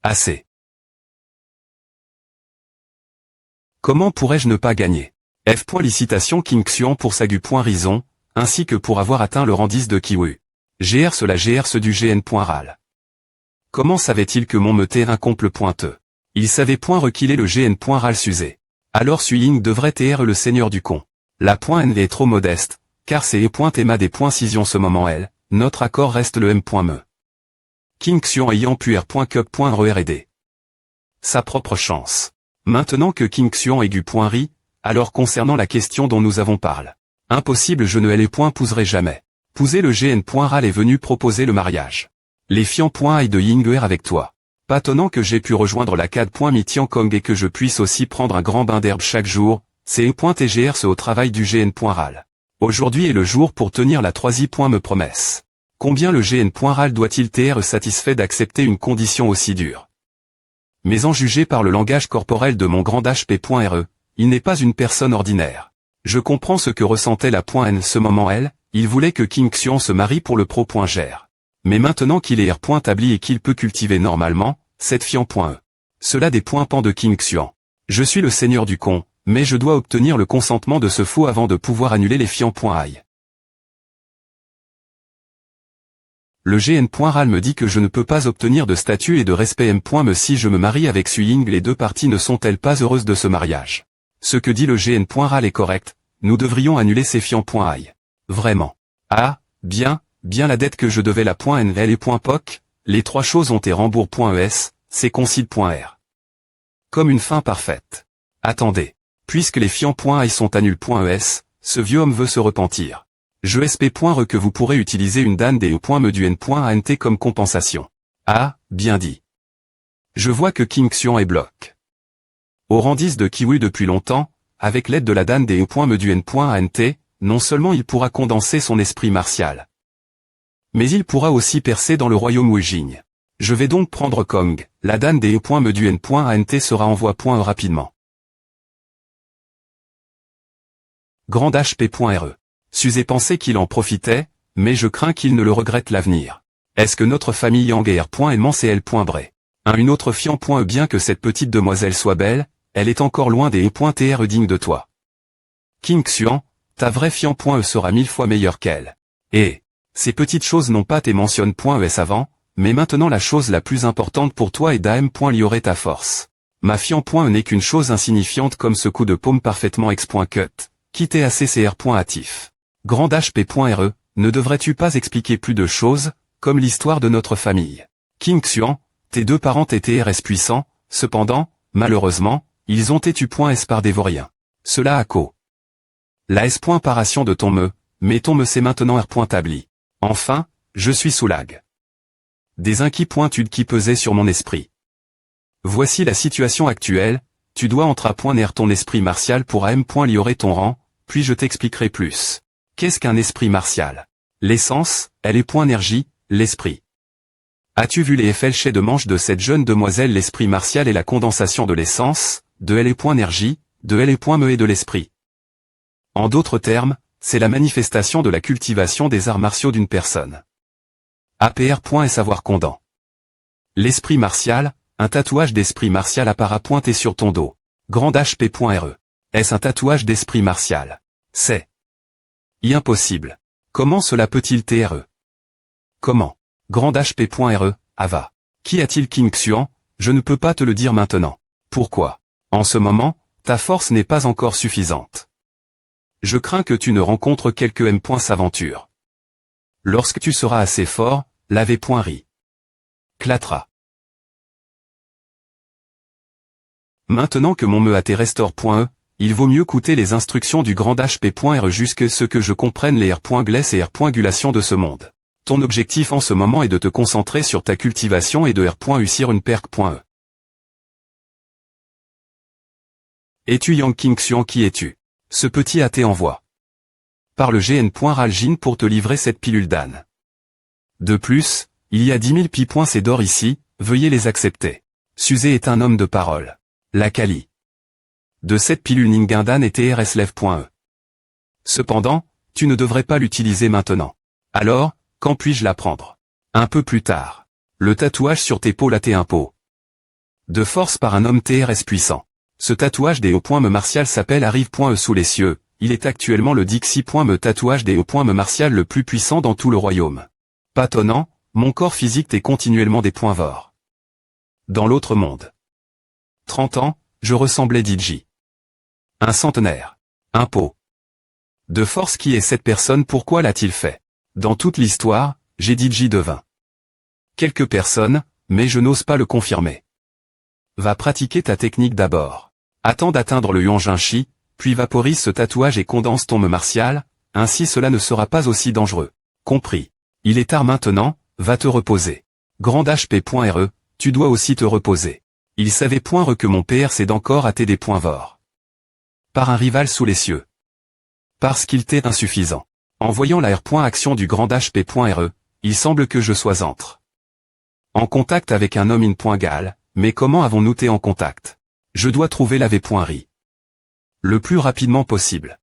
Assez. Comment pourrais-je ne pas gagner? Félicitations King Xuan pour sa gu.rison, ainsi que pour avoir atteint le rang 10 de Kiwu. GR la GR du GN.ral. Comment savait-il que mon meté incomple pointeux? Il savait point requiler le GN.ral s'user. Alors Suying devrait être le seigneur du con. La .n est trop modeste, car c'est e.ma des .cision ce moment elle, notre accord reste le m.me. King Xuan ayant pu r.cup.rerd. Sa propre chance. Maintenant que King Xuan est gu.ri, alors concernant la question dont nous avons parlé. Impossible je ne pouserai jamais. Pouser le GN.ral est venu proposer le mariage. Les fians.ai de Ying'er avec toi. Pas tonnant que j'ai pu rejoindre la CAD.mi Tiankong et que je puisse aussi prendre un grand bain d'herbe chaque jour, c'est e.tgr au travail du GN.ral. Aujourd'hui est le jour pour tenir la 3i. Me promesse. Combien le GN.ral doit-il être satisfait d'accepter une condition aussi dure? Mais en juger par le langage corporel de mon grand HP.re, il n'est pas une personne ordinaire. Je comprends ce que ressentait la .n ce moment elle, il voulait que King Xuan se marie pour le pro.gr. Mais maintenant qu'il est r.tabli et qu'il peut cultiver normalement, cette fian.e. Cela des points pan de King Xuan. Je suis le seigneur du con, mais je dois obtenir le consentement de ce fou avant de pouvoir annuler les fian.ai. Le GN.ral me dit que je ne peux pas obtenir de statut et de respect m.me si je me marie avec Suying. Les deux parties ne sont-elles pas heureuses de ce mariage? Ce que dit le GN.ral est correct, nous devrions annuler ces fian.ai. Vraiment. Ah, bien la dette que je devais la .nl et .poc, les trois choses ont été rembours.es, c'est concile.r. Comme une fin parfaite. Attendez. Puisque les fian.ai sont annul.es, ce vieux homme veut se repentir. Je sp.re que vous pourrez utiliser une dan des e.me du n.ant comme compensation. Ah, bien dit. Je vois que King Xuan est bloc. Au rang 10 de Kiwu depuis longtemps, avec l'aide de la dan des e.me du n.ant, non seulement il pourra condenser son esprit martial, mais il pourra aussi percer dans le royaume Wujing. Je vais donc prendre Kong, la dan des e.me du n.ant sera envoi.e rapidement. Grand HP.re. Susé pensait qu'il en profitait, mais je crains qu'il ne le regrette l'avenir. Est-ce que notre famille Yang.L et L.Bre. Une autre fian.e bien que cette petite demoiselle soit belle, elle est encore loin des e.tr dignes de toi. King Xuan, ta vraie fian.e sera 1000 fois meilleure qu'elle. Et ces petites choses n'ont pas été mentionnes.es avant, mais maintenant la chose la plus importante pour toi est d'am.liorer ta force. Ma fian.e n'est qu'une chose insignifiante comme ce coup de paume parfaitement ex.cut, quitter ACCR.actif. Grand HP.re, ne devrais-tu pas expliquer plus de choses, comme l'histoire de notre famille? King Xuan, tes deux parents étaient RS puissants, cependant, malheureusement, ils ont été .s par des vauriens. Cela a co. La S.paration de ton me, mais ton me c'est maintenant R.tabli. Enfin, je suis sous lag. Des inquiétudes qui pesaient sur mon esprit. Voici la situation actuelle, tu dois entrer ton esprit martial pour am.liorer ton rang, puis je t'expliquerai plus. Qu'est-ce qu'un esprit martial? L'essence, elle est .énergie, l'esprit. As-tu vu les FLC de manche de cette jeune demoiselle? L'esprit martial est la condensation de l'essence, de elle est .énergie, de elle est .me et de l'esprit. En d'autres termes, c'est la manifestation de la cultivation des arts martiaux d'une personne. APR. Savoir condant. L'esprit martial, un tatouage d'esprit martial apparaît pointé sur ton dos. Grand HP.re. Est-ce un tatouage d'esprit martial? C'est impossible. Comment cela peut-il t'être? Comment? Grand HP.re, Ava. Qui a-t-il King Xuan? Je ne peux pas te le dire maintenant. Pourquoi? En ce moment, ta force n'est pas encore suffisante. Je crains que tu ne rencontres quelque M. S'aventure. Lorsque tu seras assez fort, l'AV.ri. Clatra. Maintenant que mon me a restore.e, il vaut mieux écouter les instructions du grand HP.re jusque ce que je comprenne les R.gless et R.gulation de ce monde. Ton objectif en ce moment est de te concentrer sur ta cultivation et de R.ussir une perk.e. Es-tu Yang King Xuan? Qui es-tu? Ce petit athée envoie. Par le GN.ralgin pour te livrer cette pilule d'âne. De plus, il y a 10 000 pi.c d'or ici, veuillez les accepter. Susé est un homme de parole. La Kali. De cette pilule Ninguindan et TRSLEV.e. Cependant, tu ne devrais pas l'utiliser maintenant. Alors, quand puis-je la prendre? Un peu plus tard. Le tatouage sur tes peaux là t'est un pot. De force par un homme TRS puissant. Ce tatouage des hauts.me martial s'appelle Arrive.e sous les cieux, il est actuellement le Dixie.me tatouage des hauts.me martial le plus puissant dans tout le royaume. Pas tonnant, mon corps physique est continuellement des points forts. Dans l'autre monde. 30 ans, je ressemblais DJ. Un centenaire. Un pot. De force qui est cette personne, pourquoi l'a-t-il fait? Dans toute l'histoire, j'ai DJ devint. Quelques personnes, mais je n'ose pas le confirmer. Va pratiquer ta technique d'abord. Attends d'atteindre le Yuanjinshi, puis vaporise ce tatouage et condense ton me martial, ainsi cela ne sera pas aussi dangereux. Compris. Il est tard maintenant, va te reposer. GrandHP.re, tu dois aussi te reposer. Il savait point que mon PR c'est d'encore hâter des points forts. Par un rival sous les cieux. Parce qu'il t'est insuffisant. En voyant la R.action du GrandHP.re, il semble que je sois en contact avec un homme in.gal, mais comment avons-nous été en contact? Je dois trouver la V.ri. Le plus rapidement possible.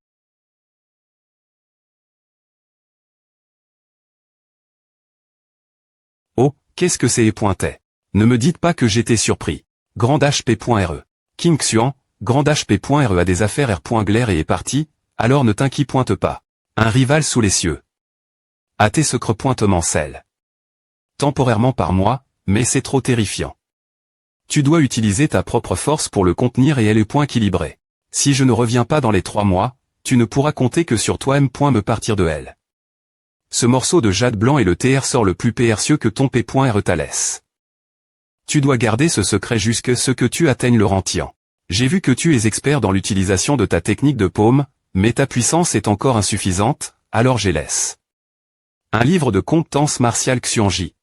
Oh, qu'est-ce que c'est et Ne me dites pas que j'étais surpris. GrandHP.re. King Xuan, GrandHP.re a des affaires R.glaire et est parti, alors ne t'inquiète pas. Un rival sous les cieux. À tes secrets sel. Temporairement par moi, mais c'est trop terrifiant. Tu dois utiliser ta propre force pour le contenir et elle est point équilibrée. Si je ne reviens pas dans les 3 mois, tu ne pourras compter que sur toi me partir de elle. Ce morceau de jade blanc est le TR sort le plus précieux que ton P.re t'a laisse. Tu dois garder ce secret jusqu'à ce que tu atteignes le rentian. J'ai vu que tu es expert dans l'utilisation de ta technique de paume, mais ta puissance est encore insuffisante, alors j'ai laisse. Un livre de compétences martiales Xuanji.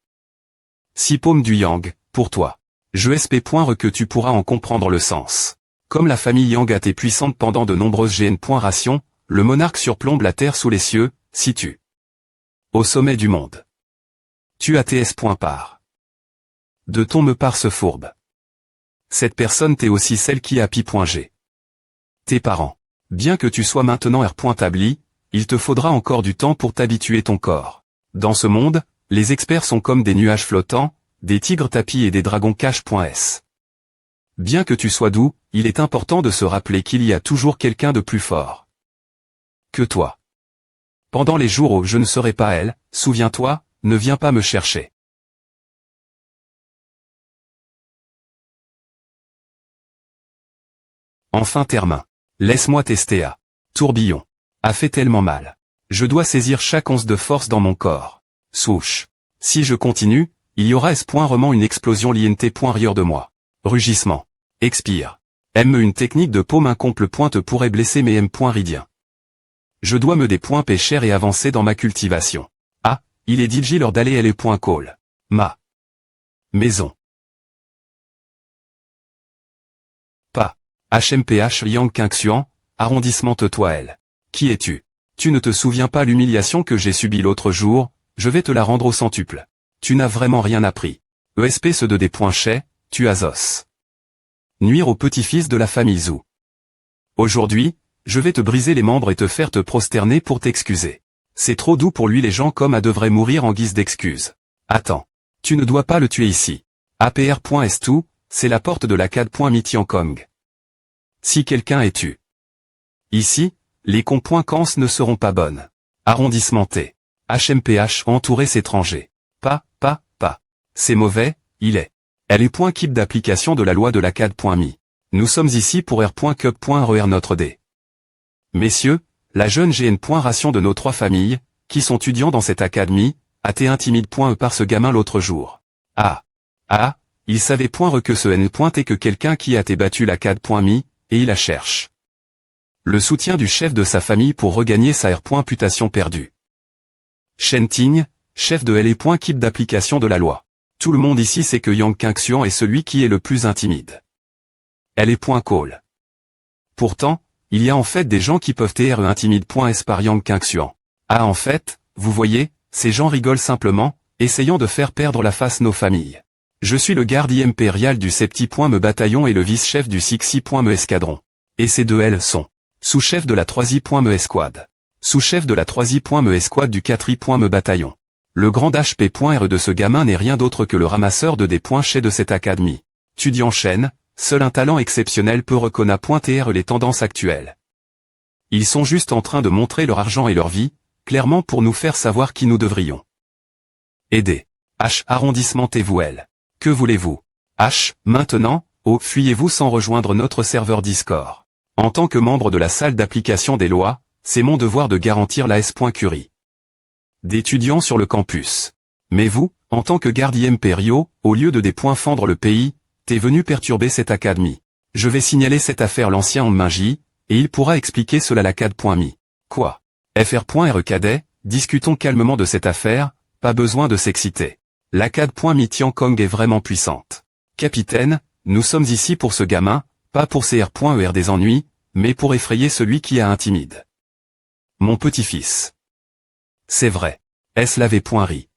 6 paumes du Yang, pour toi. Je SP.re que tu pourras en comprendre le sens. Comme la famille Yang a été puissante pendant de nombreuses GN.ration, le monarque surplombe la terre sous les cieux, si tu. Au sommet du monde. Tu as TS.par. De ton me par ce fourbe. Cette personne t'est aussi celle qui a pi.g. Tes parents. Bien que tu sois maintenant R.tabli, il te faudra encore du temps pour t'habituer ton corps. Dans ce monde, les experts sont comme des nuages flottants, des tigres tapis et des dragons cache.s. Bien que tu sois doux, il est important de se rappeler qu'il y a toujours quelqu'un de plus fort que toi. Pendant les jours où je ne serai pas elle, souviens-toi, ne viens pas me chercher. Enfin termin. Laisse-moi tester à. Tourbillon. A fait tellement mal. Je dois saisir chaque once de force dans mon corps. Souche. Si je continue, il y aura S.rement une explosion l'INT.rieur de moi. Rugissement. Expire. Une technique de paume incomple pointe pourrait blesser mes M.ridien. Je dois me des points pêcheurs et avancer dans ma cultivation. Ah, il est DJ l'heure d'aller L.call. Ma. Maison. Pas. HMPH Yang Qingxuan, arrondissement toi L. Qui es-tu? Tu ne te souviens pas l'humiliation que j'ai subie l'autre jour, je vais te la rendre au centuple. Tu n'as vraiment rien appris. ESP ce de des points chais, tu as os. Nuire au petit-fils de la famille Zhou. Aujourd'hui, je vais te briser les membres et te faire te prosterner pour t'excuser. C'est trop doux pour lui, les gens comme A devraient mourir en guise d'excuse. Attends. Tu ne dois pas le tuer ici. APR.S2, c'est la porte de la CAD.mi Tiankong. Si quelqu'un est tu. Ici, les cons.cans ne seront pas bonnes. Arrondissement T. HMPH entouré s'étranger. Pas. C'est mauvais, il est. Elle est point keep d'application de la loi de la CAD.mi. Nous sommes ici pour R.cup.re notre D. Messieurs, la jeune GN.ration de nos 3 familles, qui sont étudiants dans cette académie, a été intimide.e par ce gamin l'autre jour. Il savait point que ce N. est que quelqu'un qui a été battu la CAD.mi, et il la cherche. Le soutien du chef de sa famille pour regagner sa R.putation perdue. Shen Ting, chef de L. keep d'application de la loi. Tout le monde ici sait que Yang Qingxuan est celui qui est le plus intimide. L.call. Pourtant, il y a en fait des gens qui peuvent être intimide.s par Yang Qingxuan. En fait, vous voyez, ces gens rigolent simplement, essayant de faire perdre la face nos familles. Je suis le garde impérial du Septi.me bataillon et le vice-chef du Sixi.me escadron. Et ces deux L sont sous-chef de la 3i.me escouade. Sous-chef de la 3i.me escouade du 4i.me bataillon. Le grand HP.re de ce gamin n'est rien d'autre que le ramasseur de des points chez de cette académie. Tu dis enchaîne, seul un talent exceptionnel peut reconnaître les tendances actuelles. Ils sont juste en train de montrer leur argent et leur vie, clairement pour nous faire savoir qui nous devrions aider. H. Arrondissement TVL. Que voulez-vous? H. Maintenant, fuyez-vous sans rejoindre notre serveur Discord. En tant que membre de la salle d'application des lois, c'est mon devoir de garantir la S.Curie d'étudiants sur le campus. Mais vous, en tant que gardiens impériaux, au lieu de fendre le pays, t'es venu perturber cette académie. Je vais signaler cette affaire l'ancien Onminji, et il pourra expliquer cela à l'ACAD.me. Quoi? FR.RE cadet, discutons calmement de cette affaire, pas besoin de s'exciter. L'ACAD.me Tiankong est vraiment puissante. Capitaine, nous sommes ici pour ce gamin, pas pour CR.ER des ennuis, mais pour effrayer celui qui a intimide mon petit-fils. C'est vrai. S-lavé.ri.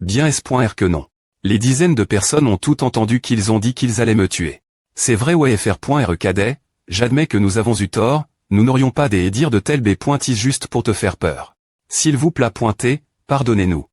Bien S.R que non. Les dizaines de personnes ont tout entendu qu'ils ont dit qu'ils allaient me tuer. C'est vrai ouais FR.RE cadet, j'admets que nous avons eu tort, nous n'aurions pas des dire de tels B.is juste pour te faire peur. S'il vous plaît pointé, pardonnez-nous.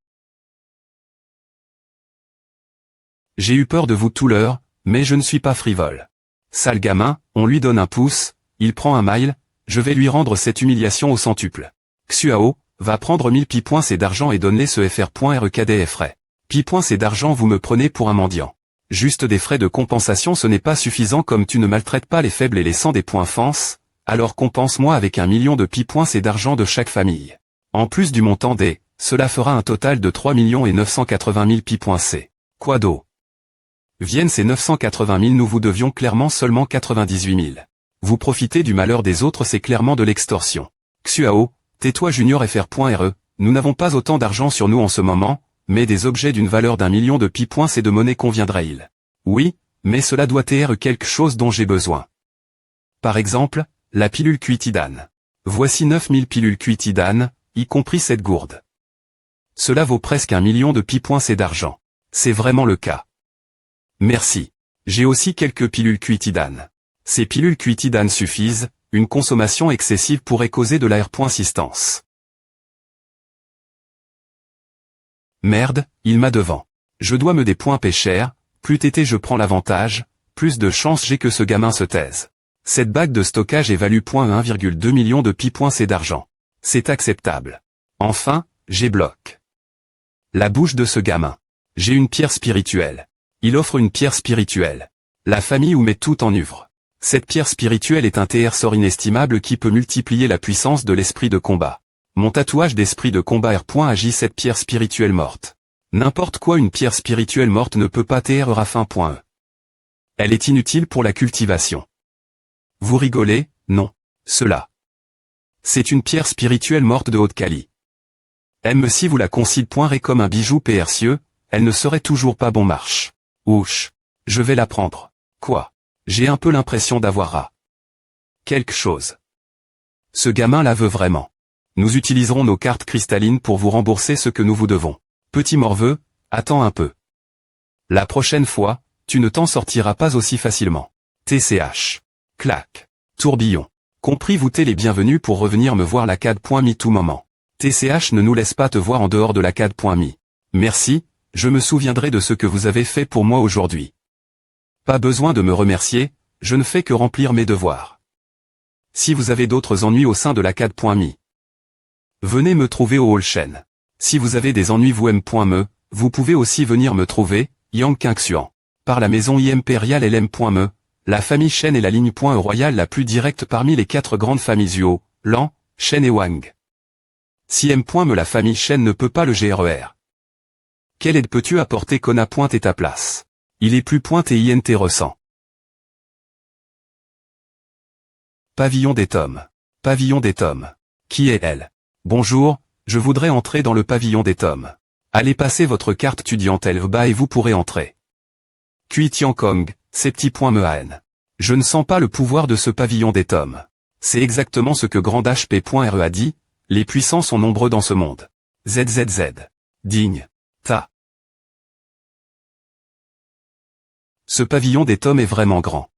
J'ai eu peur de vous tout l'heure, mais je ne suis pas frivole. Sale gamin, on lui donne un pouce, il prend un mile, je vais lui rendre cette humiliation au centuple. Xuao, va prendre 1000 pi.c d'argent et donner ce FR.RE cadet et frais. Pi.c d'argent vous me prenez pour un mendiant. Juste des frais de compensation ce n'est pas suffisant comme tu ne maltraites pas les faibles et les sans des points fence, alors compense-moi avec 1 million de pi.c d'argent de chaque famille. En plus du montant des, cela fera un total de 3 980 000 pi.c. Quoi d'eau? Viennent ces 980 000 nous vous devions clairement seulement 98 000. Vous profitez du malheur des autres c'est clairement de l'extorsion. Xuao, tais-toi Junior FR.RE, nous n'avons pas autant d'argent sur nous en ce moment, mais des objets d'une valeur d'1 million de pi.c de monnaie conviendrait-il? Oui, mais cela doit être quelque chose dont j'ai besoin. Par exemple, la pilule cuitidane. Voici 9000 pilules cuitidane, y compris cette gourde. Cela vaut presque 1 million de pi.c d'argent. C'est vraiment le cas. Merci. J'ai aussi quelques pilules cuitidane. Ces pilules cuitidane suffisent, une consommation excessive pourrait causer de la R.assistance. Merde, il m'a devant. Je dois me des points cher, plus t'étais je prends l'avantage, plus de chance j'ai que ce gamin se taise. Cette bague de stockage est value 1,2 million de pi.c d'argent. C'est acceptable. Enfin, j'ai bloqué la bouche de ce gamin. J'ai une pierre spirituelle. Il offre une pierre spirituelle. La famille ou met tout en œuvre. Cette pierre spirituelle est un sort inestimable qui peut multiplier la puissance de l'esprit de combat. Mon tatouage d'esprit de combat R.agit cette pierre spirituelle morte. N'importe quoi une pierre spirituelle morte ne peut pas rafin.e. Elle est inutile pour la cultivation. Vous rigolez? Non. Cela. C'est une pierre spirituelle morte de haute qualité. Même si vous la considérez comme un bijou précieux, elle ne serait toujours pas bon marche. Ouch. Je vais la prendre. Quoi? J'ai un peu l'impression d'avoir quelque chose. Ce gamin la veut vraiment. Nous utiliserons nos cartes cristallines pour vous rembourser ce que nous vous devons. Petit morveux, attends un peu. La prochaine fois, tu ne t'en sortiras pas aussi facilement. TCH. Clac. Tourbillon. Compris vous t'es les bienvenus pour revenir me voir l'ACAD.me tout moment. TCH ne nous laisse pas te voir en dehors de l'ACAD.me. Merci, je me souviendrai de ce que vous avez fait pour moi aujourd'hui. Pas besoin de me remercier, je ne fais que remplir mes devoirs. Si vous avez d'autres ennuis au sein de l'ACAD.me, venez me trouver au hall chaîne. Si vous avez des ennuis vous vous pouvez aussi venir me trouver, Yang Qingxuan. Par la maison impériale LM.me, la famille Shen est la ligne royale la plus directe parmi les 4 grandes familles Yuo, Lan, Shen et Wang. Si M.me la famille Shen ne peut pas le GRER. Quelle aide peux-tu apporter Kona est ta place? Il est plus int ressent. Pavillon des tomes. Pavillon des tomes. Qui est elle? Bonjour, je voudrais entrer dans le pavillon des tomes. Allez passer votre carte étudiante bas et vous pourrez entrer. Kui Tiankong, ces petits points me haine. Je ne sens pas le pouvoir de ce pavillon des tomes. C'est exactement ce que Grand HP.RE a dit, les puissants sont nombreux dans ce monde. ZZZ. Digne. Ta. Ce pavillon des tomes est vraiment grand.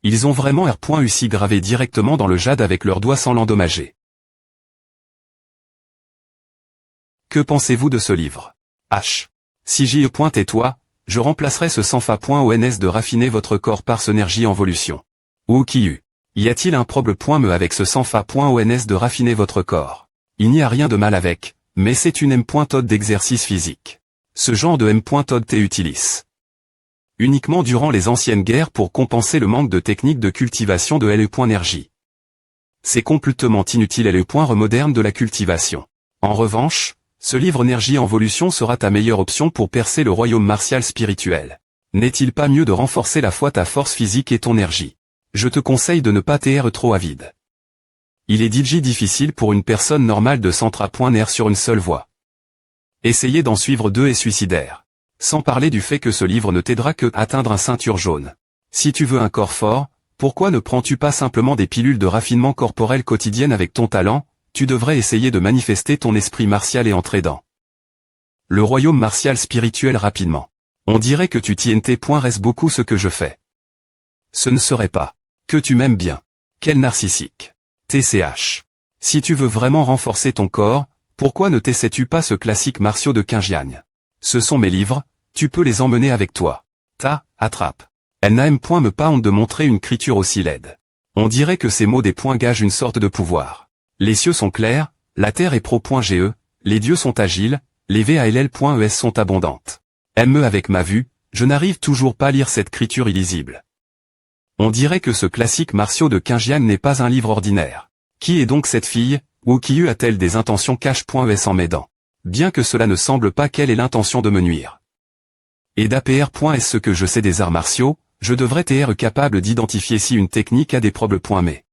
Ils ont vraiment R.UC gravé directement dans le jade avec leurs doigts sans l'endommager. Que pensez-vous de ce livre? H. Si j.et-toi, je remplacerai ce sans fa.ons de raffiner votre corps par ce énergie en volution. Ou qui y a-t-il un problème avec ce sans fa.ons de raffiner votre corps? Il n'y a rien de mal avec, mais c'est une m.tod d'exercice physique. Ce genre de m.tod t utilise uniquement durant les anciennes guerres pour compenser le manque de techniques de cultivation de LE.énergie. C'est complètement inutile LE. Moderne de la cultivation. En revanche, ce livre énergie en volution sera ta meilleure option pour percer le royaume martial spirituel. N'est-il pas mieux de renforcer la fois ta force physique et ton énergie? Je te conseille de ne pas t'être trop avide. Il est difficile pour une personne normale de centra.ner sur une seule voie. Essayer d'en suivre deux est suicidaire. Sans parler du fait que ce livre ne t'aidera que à atteindre un ceinture jaune. Si tu veux un corps fort, pourquoi ne prends-tu pas simplement des pilules de raffinement corporel quotidienne avec ton talent? Tu devrais essayer de manifester ton esprit martial et entrer dans le royaume martial spirituel rapidement. On dirait que tu reste beaucoup ce que je fais. Ce ne serait pas que tu m'aimes bien. Quel narcissique. TCH. Si tu veux vraiment renforcer ton corps, pourquoi ne t'essaies-tu pas ce classique martiaux de Kinjiang? Ce sont mes livres, tu peux les emmener avec toi. Attrape. Elle n'a me pas honte de montrer une écriture aussi laide. On dirait que ces mots des points gagent une sorte de pouvoir. Les cieux sont clairs, la terre est pro.ge, les dieux sont agiles, les VALL.es sont abondantes. Me avec ma vue, je n'arrive toujours pas à lire cette écriture illisible. On dirait que ce classique martiaux de Kinjiang n'est pas un livre ordinaire. Qui est donc cette fille, ou qui a-t-elle des intentions cache.es en m'aidant? Bien que cela ne semble pas qu'elle ait l'intention de me nuire. Et d'APR.est ce que je sais des arts martiaux, je devrais être capable d'identifier si une technique a des problèmes. Mais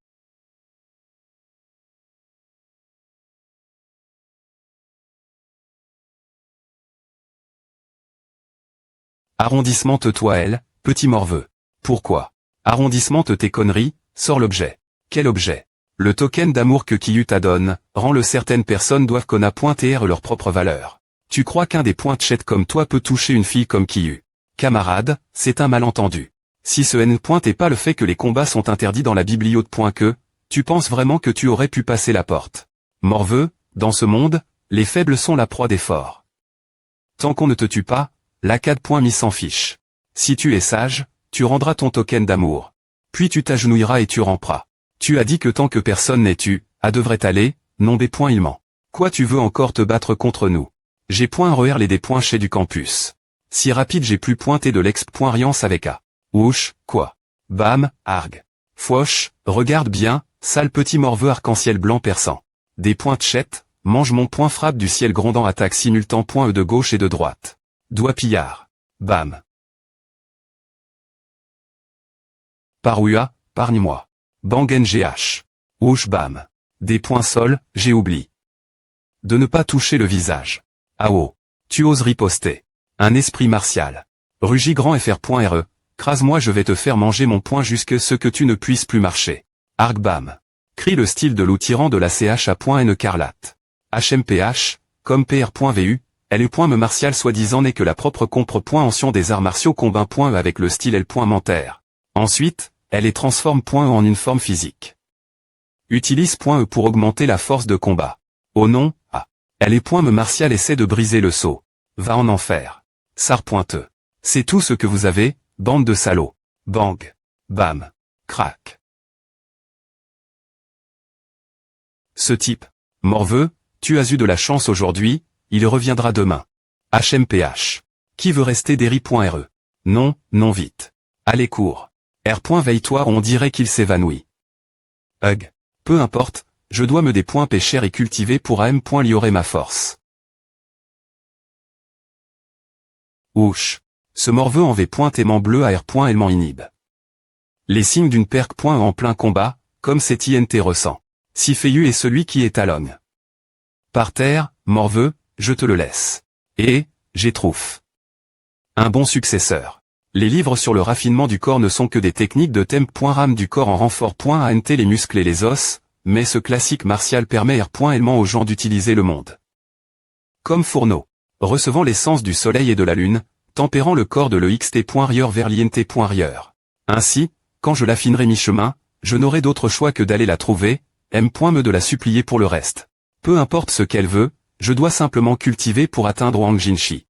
arrondissement toi elle, petit morveux. Pourquoi? Arrondissement tes conneries, sors l'objet. Quel objet? Le token d'amour que Kiyu t'adonne, rend-le certaines personnes doivent connaître leur propre valeur. Tu crois qu'un des points de chat comme toi peut toucher une fille comme Kiyu? Camarade, c'est un malentendu. Si ce n est pas le fait que les combats sont interdits dans la bibliothèque que, tu penses vraiment que tu aurais pu passer la porte? Morveux, dans ce monde, les faibles sont la proie des forts. Tant qu'on ne te tue pas, la 4.mi s'en fiche. Si tu es sage, tu rendras ton token d'amour. Puis tu t'agenouilleras et tu ramperas. Tu as dit que tant que personne n'est tu, devrait aller, non des points il ment. Quoi tu veux encore te battre contre nous? J'ai point RER les des points chez du campus. Si rapide j'ai plus pointé de l'exp.riance avec A. Ouch, quoi? Bam, arg. Fouoche, regarde bien, sale petit morveux arc-en-ciel blanc perçant. Des points de chet, mange mon point frappe du ciel grondant attaque simultan point E de gauche et de droite. Doigt pillard. Bam. Parua, pargne-moi. Bang NGH. Ouch bam. Des points sol, j'ai oublié. De ne pas toucher le visage. Ao. Tu oses riposter. Un esprit martial. Rugis grand FR.RE. Crase-moi je vais te faire manger mon poing jusque ce que tu ne puisses plus marcher. Arg bam. Crie le style de loup tyran de la CH.N carlate. HMPH, comme PR.VU, L.me martial soi-disant n'est que la propre compre.ension des arts martiaux combat.e avec le style L.mentaire. Ensuite, elle est transforme.e en une forme physique. Utilise.e pour augmenter la force de combat. Oh non, Elle est.me martial essaie de briser le sceau. Va en enfer. Sar.e. C'est tout ce que vous avez, bande de salauds. Bang. Bam. Crac. Ce type, morveux, tu as eu de la chance aujourd'hui, il reviendra demain. HMPH. Qui veut rester Derry.re? Non, non vite. Allez cours. R.veille-toi on dirait qu'il s'évanouit. Hug. Peu importe, je dois me des points pêcher et cultiver pour am.liorer ma force. Ouch. Ce morveux en V.aimant bleu à R.aimant inhibe. Les signes d'une perque. En plein combat, comme cet INT ressent. Si Feyu est celui qui est à l'homme. Par terre, morveux, je te le laisse. Et, j'ai trouf. Un bon successeur. Les livres sur le raffinement du corps ne sont que des techniques de temp.ram du corps en renfort.ant les muscles et les os, mais ce classique martial permet R.aimant aux gens d'utiliser le monde. Comme fourneau. Recevant l'essence du soleil et de la lune, tempérant le corps de l'EXT.rieur vers l'INT.rieur. Ainsi, quand je l'affinerai mi-chemin, je n'aurai d'autre choix que d'aller la trouver, me de la supplier pour le reste. Peu importe ce qu'elle veut, je dois simplement cultiver pour atteindre Wang Jinshi.